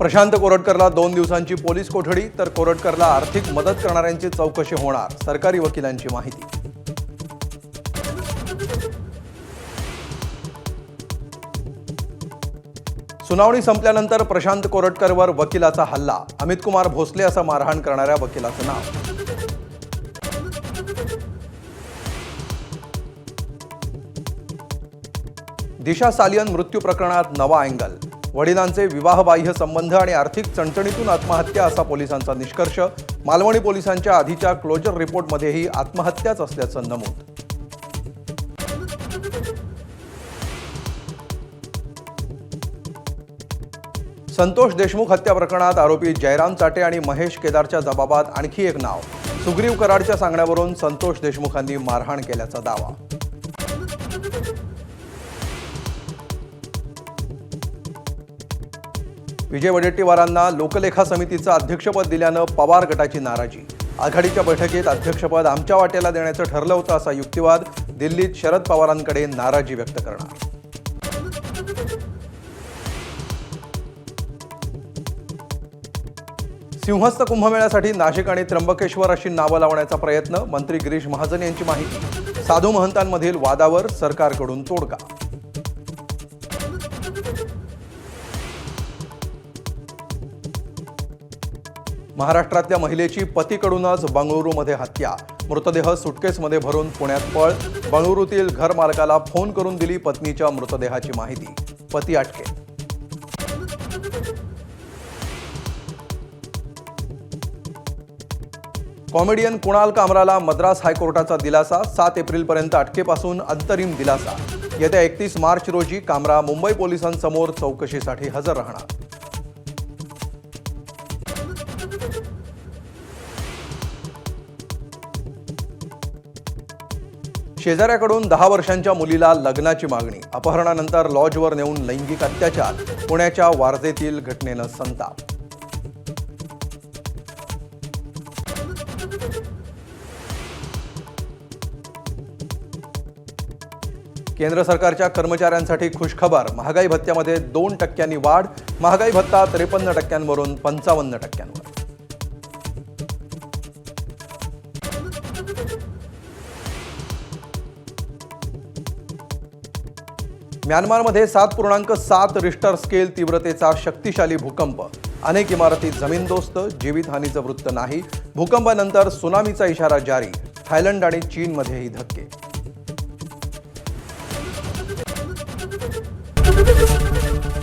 प्रशांत कोरटकरला 2 दिवसांची पोलीस कोठडी, तर कोरटकरला आर्थिक मदत करणाऱ्यांची चौकशी होणार, सरकारी वकिलांची माहिती। सुनावणी संपल्यानंतर प्रशांत कोरटकरवर वकिलाचा हल्ला, अमित कुमार भोसले असं मारहाण करणाऱ्या वकिलाचं नाव। दिशा सालियन मृत्यू प्रकरणात नवा अँगल, वडिलांचे विवाहबाह्य संबंध आणि आर्थिक चणचणीतून आत्महत्या असा पोलिसांचा निष्कर्ष। मालवणी पोलिसांच्या आधीच्या क्लोजर रिपोर्टमध्येही आत्महत्याच असल्याचं नमूद। संतोष देशमुख हत्या प्रकरणात आरोपी जयराम चाटे आणि महेश केदारच्या जबाबात आणखी एक नाव, सुग्रीव कराडच्या सांगण्यावरून संतोष देशमुखांनी मारहाण केल्याचा दावा। विजय वडेट्टीवारांना लोकलेखा समितीचं अध्यक्षपद दिल्यानं पवार गटाची नाराजी, आघाडीच्या बैठकीत अध्यक्षपद आमच्या वाट्याला देण्याचं ठरलं होतं असा युक्तिवाद, दिल्लीत शरद पवारांकडे नाराजी व्यक्त करणार। सिंहस्थ कुंभमेळ्यासाठी नाशिक आणि त्र्यंबकेश्वर अशी नावं लावण्याचा प्रयत्न, मंत्री गिरीश महाजन यांची माहिती। साधू महंतांमधील वादावर सरकारकडून तोडगा। महाराष्ट्रातल्या महिलेची पतीकडूनच बंगळुरूमध्ये हत्या, मृतदेह सुटकेसमध्ये भरून पुण्यात पळ, बंगळुरूतील घरमालकाला फोन करून दिली पत्नीच्या मृतदेहाची माहिती, पती अटकेत। कॉमेडियन कुणाल कामराला मद्रास हायकोर्टाचा दिलासा, 7 एप्रिलपर्यंत अटकेपासून अंतरिम दिलासा। येत्या 31 मार्च रोजी कामरा मुंबई पोलिसांसमोर चौकशीसाठी हजर राहणार। शेजाऱ्याकडून 10 वर्षांच्या मुलीला लग्नाची मागणी, अपहरणानंतर लॉजवर नेऊन लैंगिक अत्याचार, पुण्याच्या वारजेतील घटनेनं संताप। केंद्र सरकारच्या कर्मचाऱ्यांसाठी खुशखबर, महागाई भत्त्यामध्ये 2% वाढ, महागाई भत्ता 53%वरून 55%वर। म्यानमारमध्ये 7.7 रिश्टर स्केल तीव्रतेचा शक्तिशाली भूकंप, अनेक इमारती जमीनदोस्त, जीवितहानीचं वृत्त नाही। भूकंपानंतर सुनामीचा इशारा जारी, थायलंड आणि चीनमध्येही धक्के।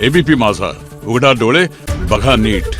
एबीपी माझा, उघडा डोळे बघा नीट।